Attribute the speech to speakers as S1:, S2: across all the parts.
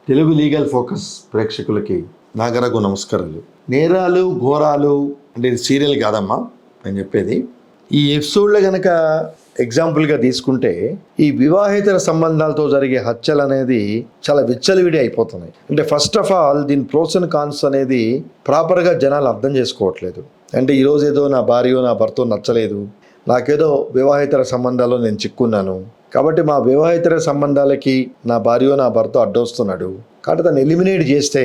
S1: Telugu legal focus ప్రేక్షకులకి నాగరకు నమస్కారాలు. నేరాలు ఘోరాలు అంటే ఇది సీరియల్ కాదమ్మా నేను చెప్పేది. ఈ ఎపిసోడ్లో కనుక ఎగ్జాంపుల్గా తీసుకుంటే ఈ వివాహేతర సంబంధాలతో జరిగే హత్యలు అనేది చాలా విచ్చలవిడి అయిపోతున్నాయి. అంటే ఫస్ట్ ఆఫ్ ఆల్ దీని ప్రోస్ అండ్ కాన్స్ అనేది ప్రాపర్గా జనాలు అర్థం చేసుకోవట్లేదు. అంటే ఈరోజు ఏదో నా భార్యో నా భర్తో నచ్చలేదు, నాకేదో వివాహేతర సంబంధాల్లో నేను చిక్కున్నాను కాబట్టి మా వివాహేతర సంబంధాలకి నా భార్యో నా భర్త అడ్డొస్తున్నాడు కాబట్టి దాన్ని ఎలిమినేట్ చేస్తే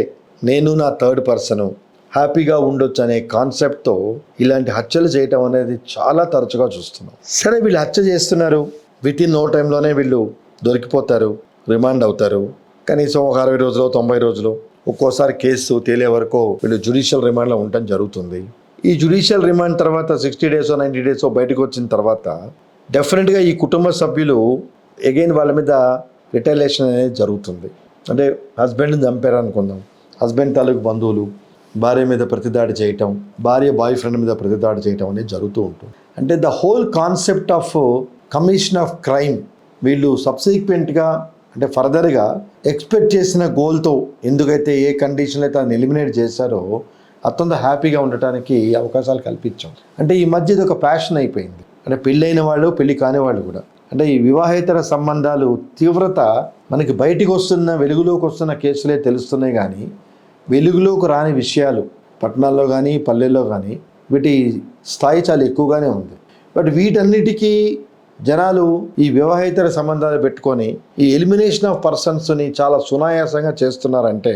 S1: నేను నా థర్డ్ పర్సను హ్యాపీగా ఉండొచ్చు అనే కాన్సెప్ట్తో ఇలాంటి హత్యలు చేయటం అనేది చాలా తరచుగా చూస్తున్నాం. సరే, వీళ్ళు హత్య చేస్తున్నారు, విత్ ఇన్ నో టైంలోనే వీళ్ళు దొరికిపోతారు, రిమాండ్ అవుతారు. కనీసం ఒక 60 రోజులు 90 రోజులు, ఒక్కోసారి కేసు తేలే వరకు వీళ్ళు జ్యుడిషియల్ రిమాండ్లో ఉండటం జరుగుతుంది. ఈ జ్యుడిషియల్ రిమాండ్ తర్వాత 60 డేసో 90 డేసో బయటకు వచ్చిన తర్వాత డెఫినెట్గా ఈ కుటుంబ సభ్యులు అగైన్ వాళ్ళ మీద రిటైలేషన్ అనేది జరుగుతుంది. అంటే హస్బెండ్ని చంపారు అనుకుందాం, హస్బెండ్ తాలూకు బంధువులు భార్య మీద ప్రతిదాడి చేయటం, భార్య బాయ్ ఫ్రెండ్ మీద ప్రతిదాడి చేయటం అనేది జరుగుతూ ఉంటుంది. అంటే the whole concept of commission of crime వీళ్ళు సబ్సిక్వెంట్గా అంటే ఫర్దర్గా ఎక్స్పెక్ట్ చేసిన గోల్తో ఎందుకైతే ఏ కండిషన్లో అయితే దాన్ని ఎలిమినేట్ చేశారో అత్యంత హ్యాపీగా ఉండటానికి అవకాశాలు కల్పించాం. అంటే ఈ మధ్య ఇది ఒక ప్యాషన్ అయిపోయింది. అంటే పెళ్ళైన వాళ్ళు పెళ్ళి కాని వాళ్ళు కూడా అంటే ఈ వివాహేతర సంబంధాలు తీవ్రత మనకి బయటికి వస్తున్న వెలుగులోకి వస్తున్న కేసులే తెలుస్తున్నాయి, కానీ వెలుగులోకి రాని విషయాలు పట్టణాల్లో కానీ పల్లెల్లో కానీ వీటి స్థాయి చాలా ఎక్కువగానే ఉంది. బట్ వీటన్నిటికీ జనాలు ఈ వివాహేతర సంబంధాలు పెట్టుకొని ఈ ఎలిమినేషన్ ఆఫ్ పర్సన్స్ని చాలా సునాయాసంగా చేస్తున్నారంటే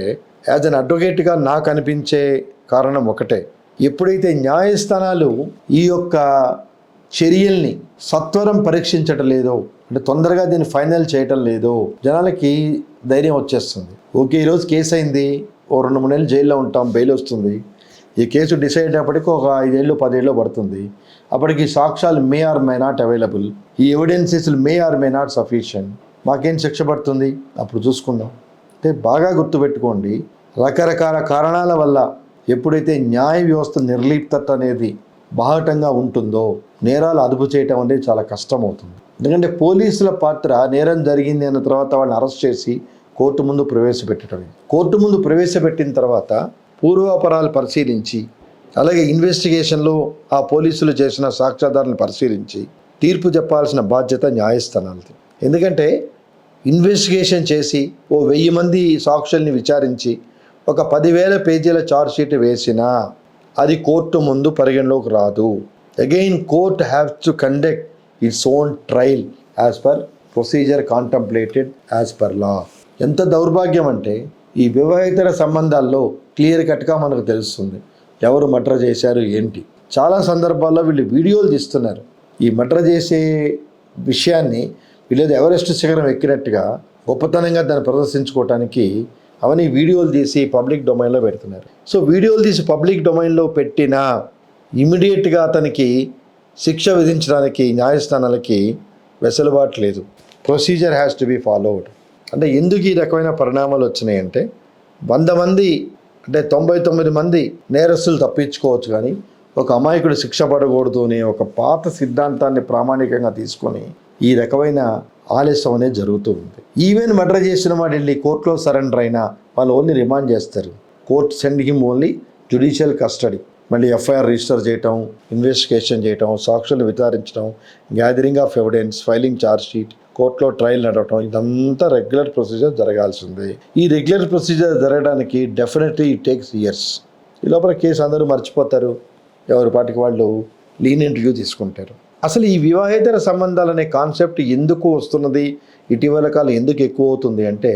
S1: యాజ్ అన్ అడ్వకేట్గా నాకు అనిపించే కారణం ఒకటే, ఎప్పుడైతే న్యాయస్థానాలు ఈ యొక్క చర్యల్ని సత్వరం పరీక్షించటం లేదో, అంటే తొందరగా దీన్ని ఫైనల్ చేయటం లేదో జనాలకి ధైర్యం వచ్చేస్తుంది. ఓకే, ఈరోజు కేసు అయింది, ఓ 2-3 నెలలు జైల్లో ఉంటాం, బెయిల్ వస్తుంది. ఈ కేసు డిసైడ్ అయ్యేప్పటికీ ఒక 5 ఏళ్ళు 10 ఏళ్ళు పడుతుంది. అప్పటికి సాక్ష్యాలు may or may not available, ఈ evidences may or may not sufficient. మాకేం శిక్ష పడుతుంది అప్పుడు చూసుకుందాం. అంటే బాగా గుర్తుపెట్టుకోండి, రకరకాల కారణాల వల్ల ఎప్పుడైతే న్యాయ వ్యవస్థ నిర్లిప్తత అనేది బాహటంగా ఉంటుందో నేరాలు అదుపు చేయటం అనేది చాలా కష్టం అవుతుంది. ఎందుకంటే పోలీసుల పాత్ర నేరం జరిగింది అన్న తర్వాత వాళ్ళని అరెస్ట్ చేసి కోర్టు ముందు ప్రవేశపెట్టడమే. కోర్టు ముందు ప్రవేశపెట్టిన తర్వాత పూర్వాపరాలు పరిశీలించి అలాగే ఇన్వెస్టిగేషన్లో ఆ పోలీసులు చేసిన సాక్ష్యాధారాలను పరిశీలించి తీర్పు చెప్పాల్సిన బాధ్యత న్యాయస్థానాలది. ఎందుకంటే ఇన్వెస్టిగేషన్ చేసి ఓ 1000 మంది సాక్షుల్ని విచారించి ఒక 10,000 పేజీల ఛార్జ్షీట్ వేసినా అది కోర్టు ముందు పరిగణలోకి రాదు. Again court have to conduct its own trial as per procedure contemplated as per law. ఎంత దౌర్భాగ్యం అంటే ఈ వివాహేతర సంబంధాల్లో క్లియర్ కట్గా మనకు తెలుస్తుంది ఎవరు మర్డర్ చేశారు ఏంటి. చాలా సందర్భాల్లో వీళ్ళు వీడియోలు తీస్తున్నారు. ఈ మర్డర్ చేసే విషయాన్ని వీళ్ళు ఎవరెస్ట్ శిఖరం ఎక్కినట్టుగా గొప్పతనంగా దాన్ని ప్రదర్శించుకోవటానికి అవన్నీ వీడియోలు తీసి పబ్లిక్ డొమైన్లో పెడుతున్నారు. సో వీడియోలు తీసి పబ్లిక్ డొమైన్లో పెట్టినా ఇమీడియట్గా అతనికి శిక్ష విధించడానికి న్యాయస్థానాలకి వెసులుబాటు లేదు. Procedure has to be followed. అంటే ఎందుకు ఈ రకమైన పరిణామాలు వచ్చినాయంటే 100 మంది అంటే 99 మంది నేరస్తులు తప్పించుకోవచ్చు, కానీ ఒక అమాయకుడు శిక్ష పడకూడదు అనే ఒక పాత సిద్ధాంతాన్ని ప్రామాణికంగా తీసుకొని ఈ రకమైన ఆలస్యం అనేది జరుగుతూ ఉంది. ఈవెన్ మర్డర్ చేసిన వాడు వెళ్ళి కోర్టులో సరెండర్ అయినా వాళ్ళు ఓన్లీ రిమాండ్ చేస్తారు. Court send him only judicial custody. మళ్ళీ ఎఫ్ఐఆర్ రిజిస్టర్ చేయటం, ఇన్వెస్టిగేషన్ చేయటం, సాక్షులు విచారించడం, gathering of evidence, filing charge sheet, కోర్టులో ట్రయల్ నడవటం, ఇదంతా రెగ్యులర్ ప్రొసీజర్ జరగాల్సిందే. ఈ రెగ్యులర్ ప్రొసీజర్ జరగడానికి డెఫినెట్లీ ఇట్ టేక్స్ ఇయర్స్. ఈ లోపల కేసు అందరూ మర్చిపోతారు, ఎవరి పాటికి వాళ్ళు లీనియంట్ వ్యూ తీసుకుంటారు. అసలు ఈ వివాహేతర సంబంధాలు అనే కాన్సెప్ట్ ఎందుకు వస్తున్నది, ఇటీవల కాలం ఎందుకు ఎక్కువ అవుతుంది అంటే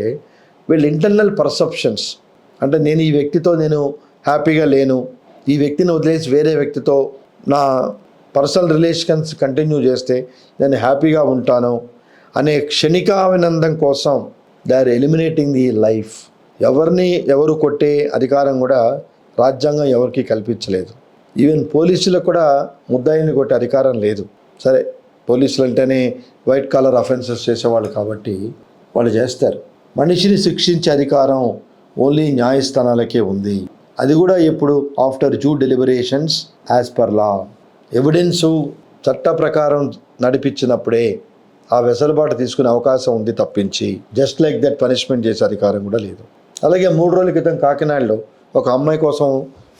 S1: వీళ్ళ ఇంటర్నల్ పర్సెప్షన్స్. అంటే నేను ఈ వ్యక్తితో నేను హ్యాపీగా లేను, ఈ వ్యక్తిని వదిలేసి వేరే వ్యక్తితో నా పర్సనల్ రిలేషన్స్ కంటిన్యూ చేస్తే నేను హ్యాపీగా ఉంటాను అనే క్షణికానందం కోసం they are eliminating the life. ఎవరు కొట్టే అధికారం కూడా రాజ్యాంగం ఎవరికి కల్పించలేదు. ఈవెన్ పోలీసులకు కూడా ముద్దాయిని కొట్టే అధికారం లేదు. సరే, పోలీసులు అంటేనే వైట్ కాలర్ అఫెన్సెస్ చేసేవాళ్ళు కాబట్టి వాళ్ళు చేస్తారు. మనిషిని శిక్షించే అధికారం ఓన్లీ న్యాయస్థానాలకే ఉంది. అది కూడా ఎప్పుడు after due deliberations as per లా. ఎవిడెన్సు చట్ట ప్రకారం నడిపించినప్పుడే ఆ వెసులుబాటు తీసుకునే అవకాశం ఉంది తప్పించి జస్ట్ లైక్ దట్ పనిష్మెంట్ చేసే అధికారం కూడా లేదు. అలాగే 3 రోజుల క్రితం కాకినాడలో ఒక అమ్మాయి కోసం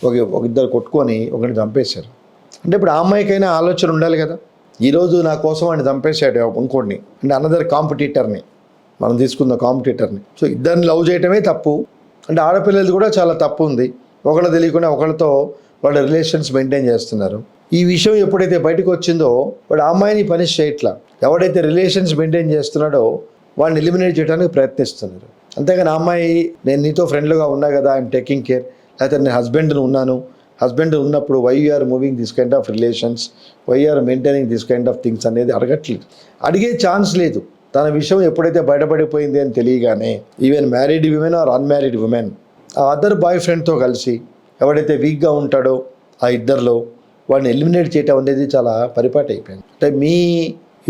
S1: ఒక ఇద్దరు కొట్టుకొని ఒకరిని చంపేశారు. అంటే ఇప్పుడు ఆ అమ్మాయికైనా ఆలోచన ఉండాలి కదా, ఈరోజు నా కోసం వాడిని చంపేశాడు ఇంకోటిని, అంటే అనదర్ కాంపిటీటర్ని, మనం తీసుకున్న కాంపిటీటర్ని. సో ఇద్దరిని లవ్ చేయటమే తప్పు. అంటే ఆడపిల్లలది కూడా చాలా తప్పు ఉంది. ఒకళ్ళు తెలియకుండా ఒకళ్ళతో వాళ్ళ రిలేషన్స్ మెయింటైన్ చేస్తున్నారు. ఈ విషయం ఎప్పుడైతే బయటకు వచ్చిందో వాడు ఆ అమ్మాయిని పనిష్ చేయట్లా. ఎవడైతే రిలేషన్స్ మెయింటైన్ చేస్తున్నాడో వాడిని ఎలిమినేట్ చేయడానికి ప్రయత్నిస్తున్నారు. అంతేగాని ఆ అమ్మాయి నేను నీతో ఫ్రెండ్లుగా ఉన్నా కదా, ఐఎమ్ టేకింగ్ కేర్, లేకపోతే నేను హస్బెండ్ని ఉన్నాను, హస్బెండ్ ఉన్నప్పుడు why you are moving this kind of relations, why are maintaining this kind of things అనేది అడగట్లేదు, అడిగే ఛాన్స్ లేదు. తన విషయం ఎప్పుడైతే బయటపడిపోయింది అని తెలియగానే even married women or unmarried women ఆ అదర్ బాయ్ ఫ్రెండ్తో కలిసి ఎవడైతే వీక్గా ఉంటాడో ఆ ఇద్దరిలో వాడిని ఎలిమినేట్ చేయటం అనేది చాలా పరిపాటి అయిపోయింది. అంటే మీ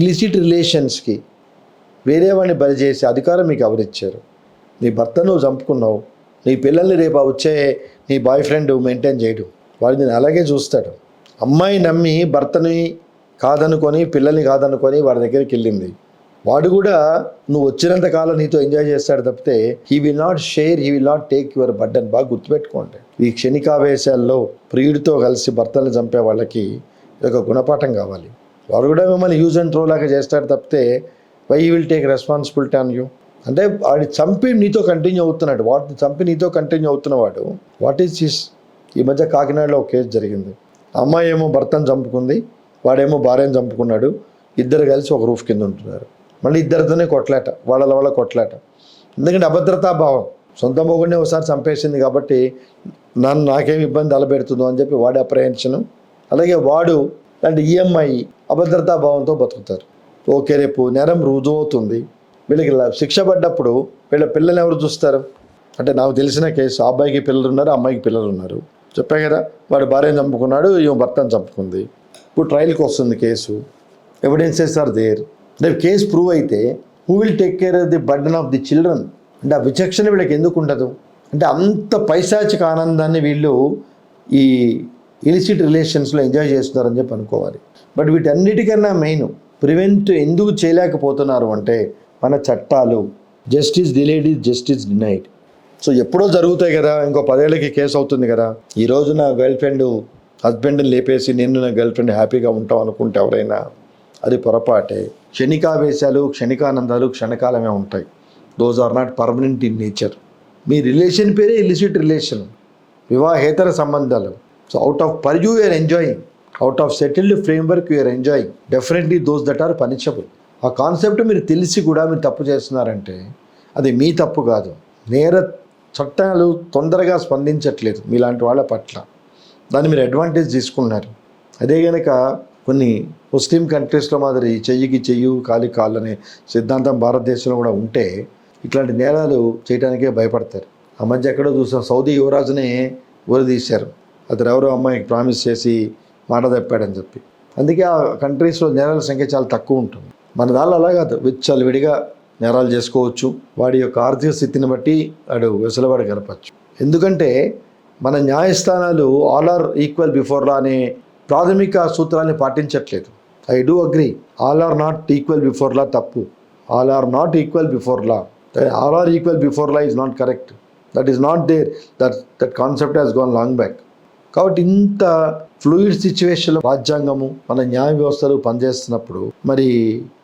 S1: ఇలిసిట్ రిలేషన్స్కి వేరే వాడిని బలి చేసే అధికారం మీకు ఎవరిచ్చారు? నీ భర్త నువ్వు చంపుకున్నావు, నీ పిల్లల్ని రేపు వచ్చే నీ బాయ్ ఫ్రెండ్ మెయింటైన్ చేయడు, వాడు నేను అలాగే చూస్తాడు. అమ్మాయి నమ్మి భర్తని కాదనుకొని పిల్లల్ని కాదనుకొని వాడి దగ్గరికి వెళ్ళింది, వాడు కూడా నువ్వు వచ్చినంత కాలం నీతో ఎంజాయ్ చేస్తాడు తప్పితే he will not share, he will not take your burden. బాగా గుర్తుపెట్టుకోండి. ఈ క్షణికావేశాల్లో ప్రియుడితో కలిసి భర్తలను చంపే వాళ్ళకి ఒక గుణపాఠం కావాలి. వాడు కూడా మిమ్మల్ని యూజ్ అండ్ త్రో లాగా చేస్తాడు తప్పితే why he will take responsibility on you. అంటే వాడిని చంపి నీతో కంటిన్యూ అవుతున్నాడు, వాటిని చంపి నీతో కంటిన్యూ అవుతున్నవాడు వాట్ ఈస్ దిస్? ఈ మధ్య కాకినాడలో ఒక కేసు జరిగింది. అమ్మాయి ఏమో భర్తను చంపుకుంది, వాడేమో భార్యను చంపుకున్నాడు, ఇద్దరు కలిసి ఒక రూఫ్ కింద ఉంటున్నారు. మళ్ళీ ఇద్దరితోనే కొట్లాట, వాళ్ళ కొట్లాట. ఎందుకంటే అభద్రతా భావం, సొంత మొగుడిని ఒకసారి చంపేసింది కాబట్టి నాకేం ఇబ్బంది తలపెడుతుందో అని చెప్పి వాడి అప్రహెన్షను. అలాగే వాడు అంటే ఈఎంఐ అభద్రతా భావంతో బతుకుతారు. ఓకే రేపు నేరం రుజువవుతుంది, వీళ్ళకి శిక్ష పడ్డప్పుడు వీళ్ళ పిల్లలు ఎవరు చూస్తారు? అంటే నాకు తెలిసిన కేసు, ఆ అబ్బాయికి పిల్లలు ఉన్నారు, అమ్మాయికి పిల్లలు ఉన్నారు. చెప్పా కదా, వాడు భార్యను చంపుకున్నాడు, ఈమె భర్తను చంపుకుంది. ఇప్పుడు ట్రయల్కి వస్తుంది కేసు, ఎవిడెన్సెస్ ఆర్ దేర్. రేపు కేసు ప్రూవ్ అయితే who will take care of the burden of the children? అంటే ఆ విచక్షణ వీళ్ళకి ఎందుకు ఉండదు? అంటే అంత పైశాచిక ఆనందాన్ని వీళ్ళు ఈ ఇలిసిట్ రిలేషన్స్లో ఎంజాయ్ చేస్తున్నారని చెప్పి అనుకోవాలి. బట్ వీటన్నిటికన్నా మెయిన్ ప్రివెంట్ ఎందుకు చేయలేకపోతున్నారు అంటే మన చట్టాలు. Justice delayed is justice denied. So ఎప్పుడో జరుగుతాయి కదా, ఇంకో 10 ఏళ్ళకి కేసు అవుతుంది కదా. ఈరోజు నా గర్ల్ ఫ్రెండ్ హస్బెండ్ని లేపేసి నేను నా గర్ల్ ఫ్రెండ్ హ్యాపీగా ఉంటాం అనుకుంటే ఎవరైనా అది పొరపాటే. క్షణికావేశాలు, క్షణికానందాలు క్షణకాలమే ఉంటాయి. Those are not permanent in nature. మీ రిలేషన్ పేరే ఇలిసిట్ రిలేషన్, వివాహేతర సంబంధాలు. So out of purview you're enjoying, out of settled framework you're enjoying. Definitely those that are punishable. ఆ కాన్సెప్ట్ మీరు తెలిసి కూడా మీరు తప్పు చేస్తున్నారంటే అది మీ తప్పు కాదు. నేర చట్టాలు తొందరగా స్పందించట్లేదు మీలాంటి వాళ్ళ పట్ల, దాన్ని మీరు అడ్వాంటేజ్ తీసుకున్నారు. అదే కనుక కొన్ని ముస్లిం కంట్రీస్లో మాదిరి చెయ్యికి చెయ్యి కాలికి కాళ్ళు అనే సిద్ధాంతం భారతదేశంలో కూడా ఉంటే ఇట్లాంటి నేరాలు చేయడానికే భయపడతారు. ఆ మధ్య ఎక్కడో చూసాం, సౌదీ యువరాజునే ఊరదీశారు. అతను ఎవరో అమ్మాయికి ప్రామిస్ చేసి మాట తప్పాడని చెప్పి. అందుకే ఆ కంట్రీస్లో నేరాల సంఖ్య చాలా తక్కువ ఉంటుంది. మన దానిలో అలా కాదు, విచ్చలవిడిగా నేరాలు చేసుకోవచ్చు. వాడి యొక్క ఆర్థిక స్థితిని బట్టి వాడు వెసులుబాటు గడపచ్చు. ఎందుకంటే మన న్యాయస్థానాలు all are equal before law అనే ప్రాథమిక సూత్రాన్ని పాటించట్లేదు. I do agree, all are not equal before law తప్పు. All are not equal before law, all are equal before law is not correct. That is not there, that concept has gone long back. కాబట్టి ఇంత fluid సిచ్యువేషన్లో రాజ్యాంగము మన న్యాయ వ్యవస్థలు పనిచేస్తున్నప్పుడు మరి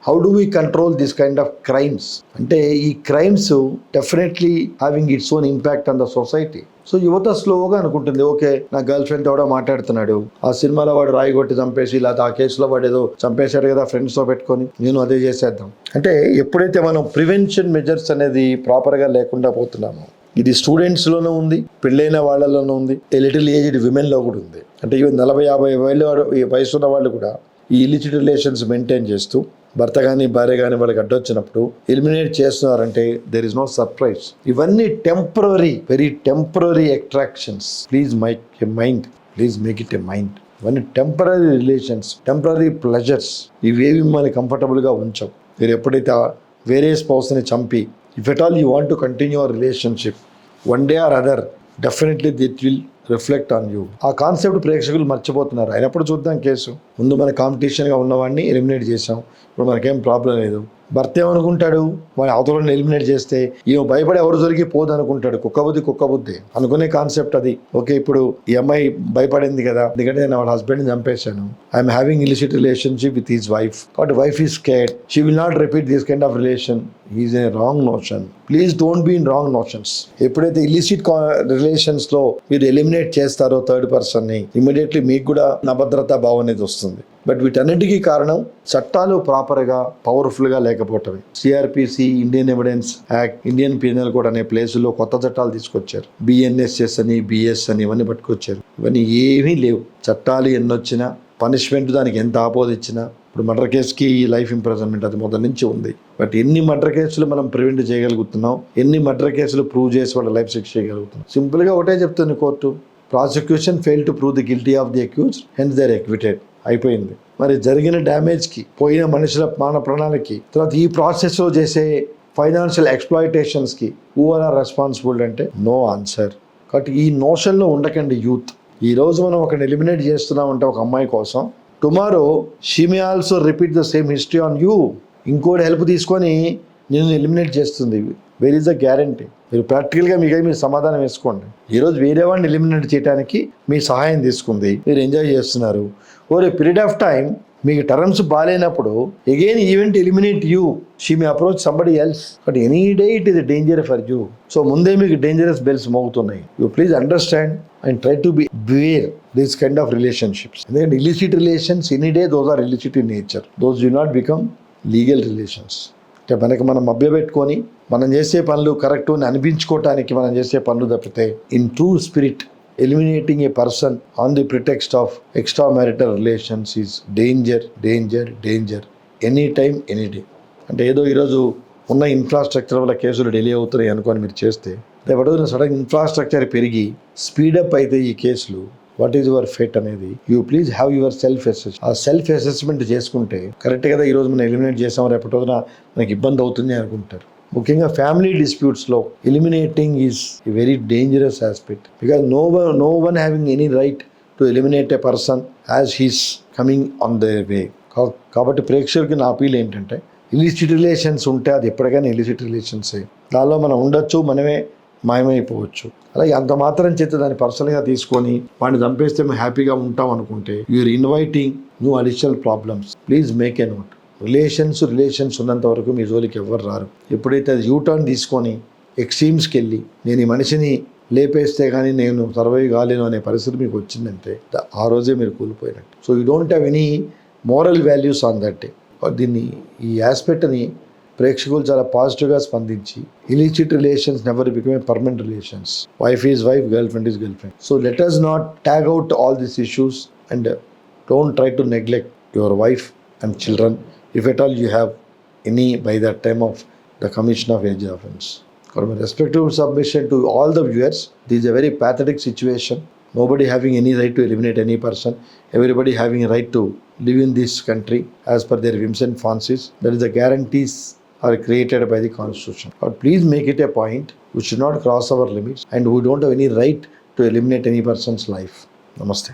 S1: how do we control this kind of crimes? అంటే ఈ crimes definitely having its own impact on the society. So యువత స్లోగా అనుకుంటుంది, ఓకే నా గర్ల్ ఫ్రెండ్ ఎవడో మాట్లాడుతున్నాడు, ఆ సినిమాలో వాడు రాయి కొట్టి చంపేసి, లేదా ఆ కేసులో వాడు ఏదో చంపేశాడు కదా ఫ్రెండ్స్తో పెట్టుకొని, నేను అదే చేసేద్దాం. అంటే ఎప్పుడైతే మనం ప్రివెన్షన్ మెజర్స్ అనేది ప్రాపర్గా లేకుండా పోతున్నామో, ఇది స్టూడెంట్స్లోనూ ఉంది, పెళ్ళైన వాళ్ళలోనూ ఉంది, లిటిల్ ఏజ్డ్ విమెన్లో కూడా ఉంది. అంటే ఈవెన్ 40-50 వయసు ఉన్న వాళ్ళు కూడా ఈ ఇలిసిట్ రిలేషన్స్ మెయింటైన్ చేస్తూ భర్త కానీ భార్య కానీ వాళ్ళకి అడ్డొచ్చినప్పుడు ఎలిమినేట్ చేస్తున్నారంటే దెర్ ఇస్ నో సర్ప్రైజ్. ఇవన్నీ temporary, very temporary attractions. Please make it a mind. ఇవన్నీ టెంపరరీ రిలేషన్స్, టెంపరరీ ప్లెజర్స్. ఇవేవి మిమ్మల్ని కంఫర్టబుల్గా ఉంచవు. మీరు ఎప్పుడైతే వేరే స్పౌస్ని చంపి, if at all you want to continue a relationship, one day or other definitely it will reflect on you. ఆ concept ప్రేక్షకులు మర్చిపోతున్నారు. అయినప్పుడు చూద్దాం కేసు. ముందు మన కాంపిటీషన్గా ఉన్నవాడిని ఎలిమినేట్ చేసాం, ఇప్పుడు మనకేం ప్రాబ్లం లేదు. భర్త ఏమనుకుంటాడు, వాడి అవతలని ఎలిమినేట్ చేస్తే ఈమె భయపడి ఎవరు దొరికి పోదు అనుకుంటాడు. కుక్క బుద్ధి అనుకునే కాన్సెప్ట్ అది. ఓకే, ఇప్పుడు ఈ అమ్మాయి భయపడింది కదా, ఎందుకంటే నేను వాళ్ళ హస్బెండ్ని చంపేశాను, I'm having illicit relationship with his wife, కాబట్టి wife is scared, she will not repeat this kind of relation. Is a wrong notion. Please don't be in wrong notions. ఎప్పుడైతే ఇలిసిట్ రిలేషన్స్ లో మీరు ఎలిమినేట్ చేస్తారో third person ని, immediately మీకు కూడా అభద్రతా భావం అనేది వస్తుంది. బట్ వీటన్నిటికీ కారణం చట్టాలు ప్రాపర్గా పవర్ఫుల్గా లేకపోవటమే. CrPC, Indian evidence act, Indian penal code అనే ప్లేసులో కొత్త చట్టాలు తీసుకొచ్చారు. బిఎన్ఎస్ఎస్ అని, బిఎస్ అని ఇవన్నీ పట్టుకొచ్చారు. ఇవన్నీ ఏమీ లేవు. చట్టాలు ఎన్నొచ్చినా, పనిష్మెంట్ దానికి ఎంత ఆపోదిచ్చినా, ఇప్పుడు మర్డర్ కేసుకి లైఫ్ ఇంప్రిజన్మెంట్ అది మొదటి నుంచి ఉంది. బట్ ఎన్ని మర్డర్ కేసులు మనం ప్రివెంట్ చేయగలుగుతున్నాం, ఎన్ని మర్డర్ కేసులు ప్రూవ్ చేసి వాళ్ళ లైఫ్ శిక్ష చేయగలుగుతున్నాం? సింపుల్గా ఒకటే చెప్తుంది court, prosecution fail to prove the guilty of the accused, hence they are acquitted. అయిపోయింది. మరి జరిగిన డ్యామేజ్కి, పోయిన మనుషుల మాన ప్రాణాలకి, తర్వాత ఈ ప్రాసెస్లో చేసే ఫైనాన్షియల్ ఎక్స్‌ప్లాయిటేషన్స్కి హూ ఆర్ రెస్పాన్సిబుల్ అంటే నో ఆన్సర్. కాబట్టి ఈ నోషన్లో ఉండకండి యూత్. ఈరోజు మనం ఒకరిని ఎలిమినేట్ చేస్తున్నామంటే ఒక అమ్మాయి కోసం, tomorrow she may also repeat the same history on you. ఇంకోటి హెల్ప్ తీసుకొని నేను ఎలిమినేట్ చేస్తుంది. Where is the guarantee? మీరు ప్రాక్టికల్గా మీరు సమాధానం వేసుకోండి. ఈరోజు వేరే వాడిని ఎలిమినేట్ చేయడానికి మీ సహాయం తీసుకుంది, మీరు ఎంజాయ్ చేస్తున్నారు. Over a period of time మీకు టర్మ్స్ బాగాలేనప్పుడు again event eliminate you, she may approach somebody else, but any day it is danger for you. So ముందే మీకు డేంజరస్ బెల్స్ మోగుతున్నాయి. You please understand and try to be beware this kind of relationships. ఎందుకంటే illicit relations any day those are illicit in nature, those do not become legal relations. అంటే మనకి మనం మభ్యపెట్టుకొని మనం చేసే పనులు కరెక్ట్ అని అనిపించుకోవటానికి మనం చేసే పనులు తప్పితే in true spirit eliminating a person on the pretext of extramarital relations is danger, danger, danger. Any time, any day. అంటే ఏదో ఈరోజు ఉన్న ఇన్ఫ్రాస్ట్రక్చర్ వల్ల కేసులు డిలే అవుతున్నాయి అనుకొని మీరు చేస్తే, రేపటి సడన్ ఇన్ఫ్రాస్ట్రక్చర్ పెరిగి స్పీడప్ అయితే ఈ కేసులు, వాట్ ఈజ్ యువర్ ఫేట్ అనేది you please have your self assess. ఆ సెల్ఫ్ అసెస్మెంట్ చేసుకుంటే కరెక్ట్ కదా, ఈరోజు మనం ఎలిమినేట్ చేసాం, రేపటి రోజున మనకి ఇబ్బంది అవుతుంది అనుకుంటారు. ముఖ్యంగా ఫ్యామిలీ డిస్ప్యూట్స్లో eliminating is a very dangerous aspect, because no one having any right to eliminate a person as he's coming on the way. కాబట్టి ప్రేక్షకులకి నా అపీల్ ఏంటంటే, ఇలిసిట్ రిలేషన్స్ ఉంటే అది ఎప్పటికైనా ఇలిసిట్ రిలేషన్సే, దానిలో మనం ఉండొచ్చు, మనమే మాయమైపోవచ్చు. అలాగే అంత మాత్రం చేత దాన్ని పర్సనల్గా తీసుకొని వాడిని చంపేస్తే మేము హ్యాపీగా ఉంటాం అనుకుంటే you are inviting new additional problems. Please make a note. Relations ఉన్నంత వరకు మీ జోలికి ఎవ్వరు రారు. ఎప్పుడైతే అది యూటర్న్ తీసుకొని ఎక్స్ట్రీమ్స్కి వెళ్ళి నేను ఈ మనిషిని లేపేస్తే కానీ నేను సర్వైవ్ కాలేను అనే పరిస్థితి మీకు వచ్చిందంటే ఆ రోజే మీరు కూలిపోయినట్టు. So you don't have any moral values on that day. ఈ ఆస్పెక్ట్ని ప్రేక్షకులు చాలా పాజిటివ్గా స్పందించి, illicit relations never become a permanent relations. Wife is wife, girl friend is girl friend. So let us not tag out all these issues and don't try to neglect your wife and children if at all you have any by that time of the commission of age offence. For my respectful submission to all the viewers, this is a very pathetic situation. Nobody having any right to eliminate any person. Everybody having a right to live in this country as per their whims and fancies. That is the guarantees are created by the constitution. But please make it a point, we should not cross our limits and we don't have any right to eliminate any person's life. Namaste.